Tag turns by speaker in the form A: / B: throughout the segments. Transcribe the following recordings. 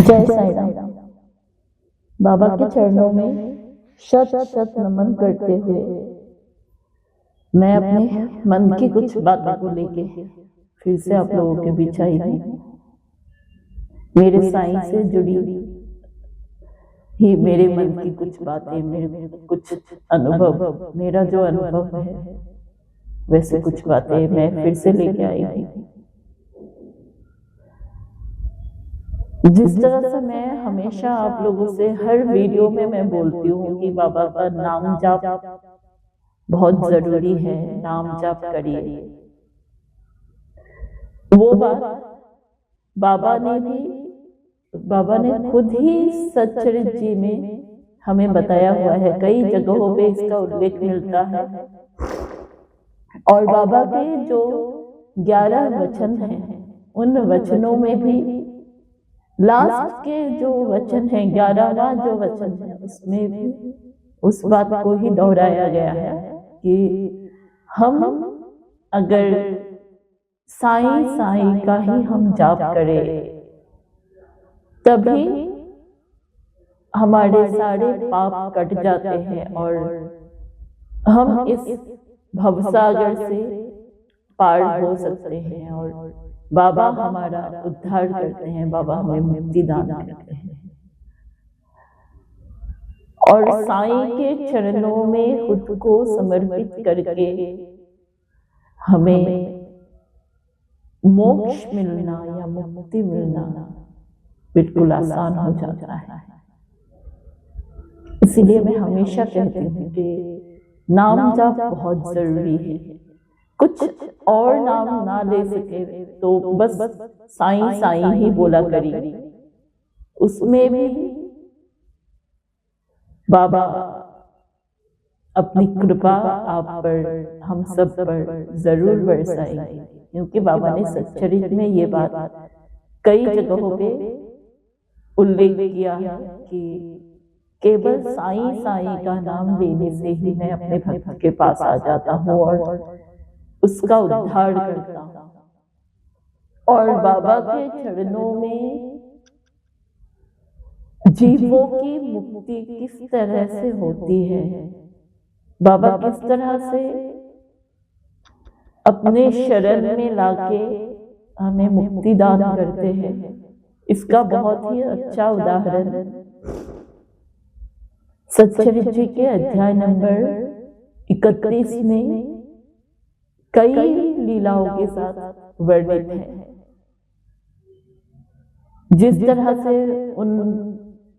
A: जय साईं राम। बाबा के चरणों में शत शत नमन करते हुए मैं अपने मन की कुछ बातों को लेके फिर से आप लोगों के बीच आई हूँ। मेरे साईं से जुड़ी ही मेरे मन की कुछ बातें, मेरे कुछ अनुभव, मेरा जो अनुभव है वैसे कुछ बातें मैं फिर से लेके आई हूँ। जिस तरह से मैं हमेशा आप लोगों से हर वीडियो में मैं बोलती हूँ कि बाबा का नाम जाप बहुत जरूरी है, नाम जाप करिए। वो बात बाबा ने खुद ही सच्चरित जी में हमें बताया हुआ है। कई जगहों पे इसका उल्लेख मिलता है और बाबा के जो 11 वचन हैं उन वचनों में भी लास्ट के जो वचन है 11वां जो वचन है उसमें भी उस बात को ही दोहराया गया है कि हम अगर साईं साईं का ही हम जाप करें तभी हमारे सारे पाप कट जाते हैं और हम इस भवसागर से पार हो सकते हैं और बाबा हमारा उद्धार करते हैं, बाबा हमें मुक्ति दान करते हैं। और साईं के चरणों में खुद को समर्पित करके हमें मोक्ष मिलना या मुक्ति मिलना बिल्कुल आसान हो जाता है। इसीलिए मैं हमेशा कहती हूँ कि नाम जाप बहुत जरूरी है। कुछ और नाम ना ले सके तो बस साईं साईं ही बोला करिए। उसमें भी बाबा अपनी कृपा आप पर, हम सब पर जरूर बरसाएंगे, क्योंकि बाबा ने सच्चरित में ये बात कई जगहों पे उल्लेख किया है कि केवल साईं साईं का नाम लेने से ही मैं अपने भक्त के पास आ जाता हूँ और उसका उद्धार करता हूँ। और बाबा के चरणों में जीवों की मुक्ति किस तरह से होती है, बाबा किस तरह से अपने शरण में लाके हमें मुक्ति दान करते हैं, इसका बहुत ही अच्छा उदाहरण सच्चरित जी के अध्याय नंबर 31 में कई लीलाओं के साथ वर्णित है। जिस तरह से उन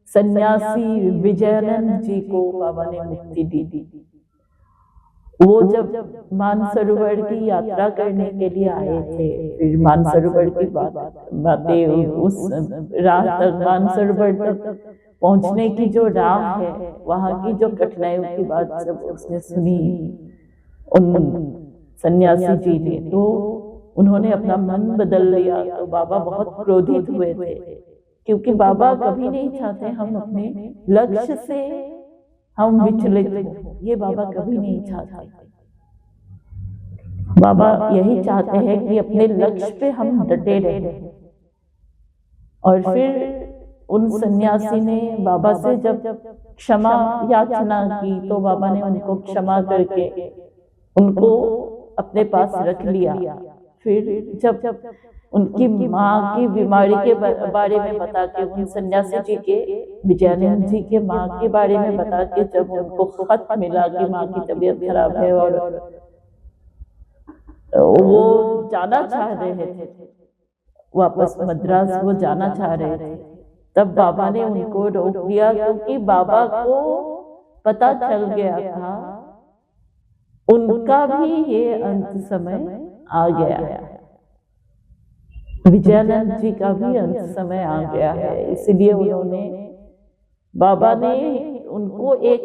A: सन्यासी विजयानंद जी को बाबा ने मुक्ति दी, वो जब मानसरोवर की यात्रा करने के लिए आए थे, फिर मानसरोवर की बातें उस राह तक, मानसरोवर तक पहुंचने की जो राह है, वहां की जो कठिनाइयों की बात जब उसने सुनी उन सन्यासी जी ने, तो उन्होंने अपना मन बदल लिया। तो बाबा बहुत क्रोधित हुए थे, क्योंकि बाबा कभी नहीं चाहते हम अपने लक्ष्य से हम विचलित हो, ये बाबा कभी नहीं चाहते। बाबा यही चाहते हैं कि अपने लक्ष्य पे हम डटे रहें। और फिर उन सन्यासी ने बाबा से जब क्षमा याचना की तो बाबा ने उनको क्षमा करके उनको अपने पास रख लिया। फिर जब उनकी माँ की बीमारी के बारे में बता के, उन सन्यासी जी के, विजयानंद जी के माँ के बारे में बता के जब उनको खत मिला कि माँ की तबीयत खराब है और वो जाना चाह रहे थे वापस मद्रास, वो जाना चाह रहे थे, तब बाबा ने उनको रोक दिया, क्योंकि बाबा को पता चल गया था उनका भी ये अंत समय आ गया है, विजयानंद जी का भी अंत समय आ गया है। इसलिए उन्होंने, बाबा ने उनको एक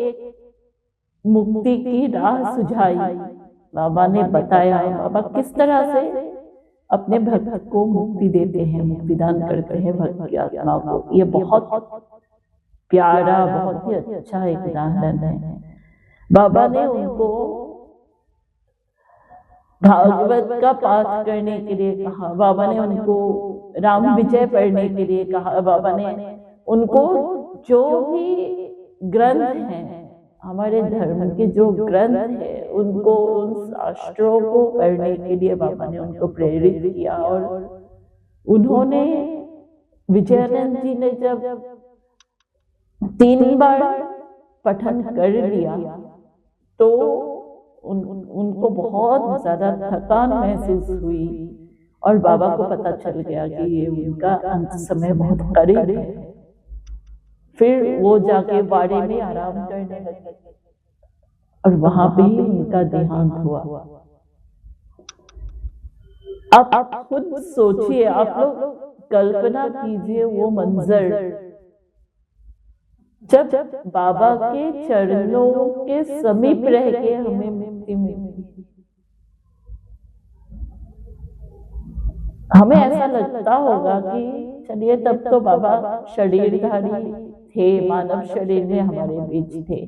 A: मुक्ति की राह सुझाई। बाबा ने बताया बाबा किस तरह से अपने भक्त को मुक्ति देते हैं, मुक्ति दान करते हैं भक्त की आत्मा को। ये बहुत प्यारा, बहुत ही अच्छा एक उदाहरण है। बाबा ने उनको भागवत का पाठ करने के लिए कहा। बाबा ने उनको राम विजय पढ़ने के लिए कहा बाबा ने। उनको जो भी ग्रंथ हैं, हमारे धर्म के जो ग्रंथ है, उनको उन शास्त्रों को पढ़ने के लिए बाबा ने उनको प्रेरित किया। और उन्होंने, विजयानंद जी ने जब 3 बार पठन कर लिया तो उनको बहुत ज्यादा थकान महसूस हुई और बाबा को पता चल गया कि ये उनका अंत समय बहुत करीब है। फिर वो जाके बाड़े में आराम करने लगे और वहां पे ही उनका देहांत हुआ। आप खुद सोचिए, आप लोग कल्पना कीजिए वो मंजर, जब बाबा के चरणों के समीप रह के हमें मुक्ति मिली। हमें ऐसा लगता होगा कि चलिए तब तो बाबा शरीरधारी थे, मानव शरीर में हमारे बीच थे,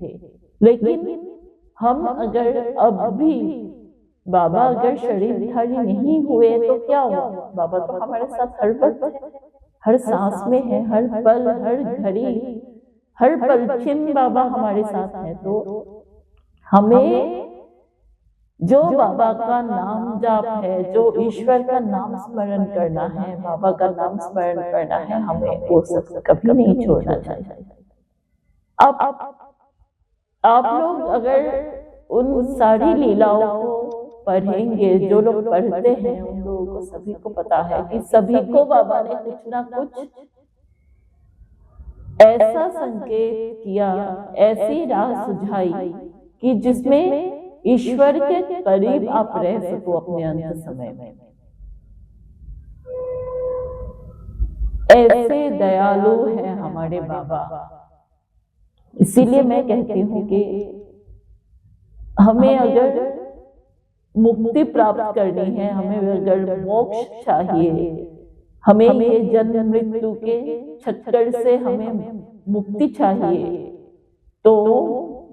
A: लेकिन हम अगर अब भी बाबा अगर शरीरधारी नहीं हुए तो क्या हुआ? बाबा तो हमारे साथ हर वक्त है, हर सांस में है, हर पल, हर घड़ी, हर पलछिन बाबा हमारे साथ है। तो हमें जो बाबा का नाम जाप है, जो ईश्वर का नाम स्मरण करना है, बाबा का नाम स्मरण करना है, हमें वो सब कभी नहीं छोड़ना चाहिए। आप लोग अगर उन सारी लीलाओं को पढ़ेंगे, जो लोग पढ़ते हैं उन लोगों को सभी को पता है कि सभी को बाबा ने कुछ ना कुछ ऐसा संकेत किया, ऐसी राह सुझाई कि जिसमें ईश्वर के करीब आप रह सको अपने अंत समय में। ऐसे दयालु हैं हमारे बाबा। इसीलिए मैं कहती हूँ कि हमें अगर मुक्ति प्राप्त करनी है, हमें अगर मोक्ष चाहिए, हमें ये जन्म मृत्यु के चक्कर से हमें मुक्ति चाहिए, तो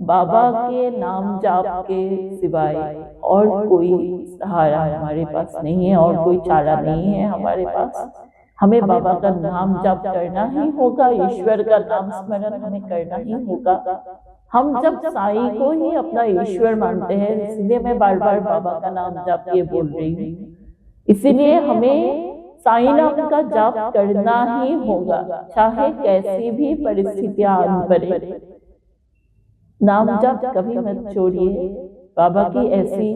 A: बाबा के नाम जाप के सिवाय और कोई सहारा हमारे पास नहीं है, और कोई चारा नहीं है हमारे पास। हमें बाबा का नाम जाप करना ही होगा, ईश्वर का नाम स्मरण हमें करना ही होगा। हम जब साईं को ही अपना ईश्वर मानते हैं, इसलिए मैं बार बार बाबा का नाम जाप ये बोल रही हूँ, इसीलिए हमें साईं नाम का जाप करना ही होगा, चाहे कैसी भी परिस्थितियां आन पड़े। नाम जाप कभी मत छोड़िए। बाबा की ऐसी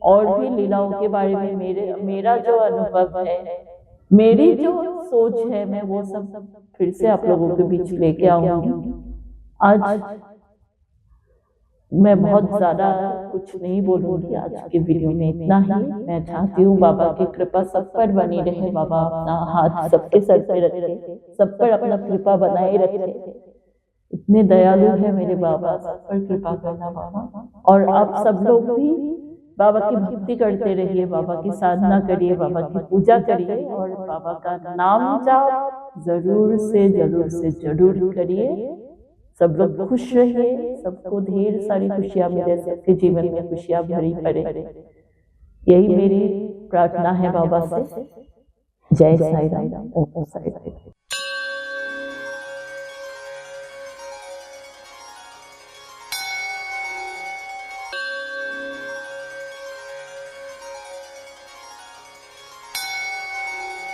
A: और भी लीलाओं के बारे में मेरा जो अनुभव है, मेरी जो सोच है, मैं वो सब फिर से आप लोगों के बीच लेके आऊंगी। आज मैं बहुत ज्यादा कुछ नहीं बोलूंगी, आज के वीडियो में इतना ही। मैं चाहती हूँ बाबा की कृपा सब पर बनी रहे, बाबा अपना हाथ सबके सर पे रखे, सब पर अपना कृपा बनाए रखे। इतने दयालु है मेरे बाबा, सब पर कृपा करना बाबा। और आप सब लोग भी बाबा की भक्ति करते रहिए, बाबा की साधना करिए, बाबा की पूजा करिए, और बाबा का नाम जाप जरूर से जरूर करिए। सब लोग खुश रहिए, सबको ढेर सारी खुशियां मिले, सबके जीवन में खुशियां भरी पड़े, यही मेरी प्रार्थना है बाबा से। जय साईं राम, ओम साईं राम।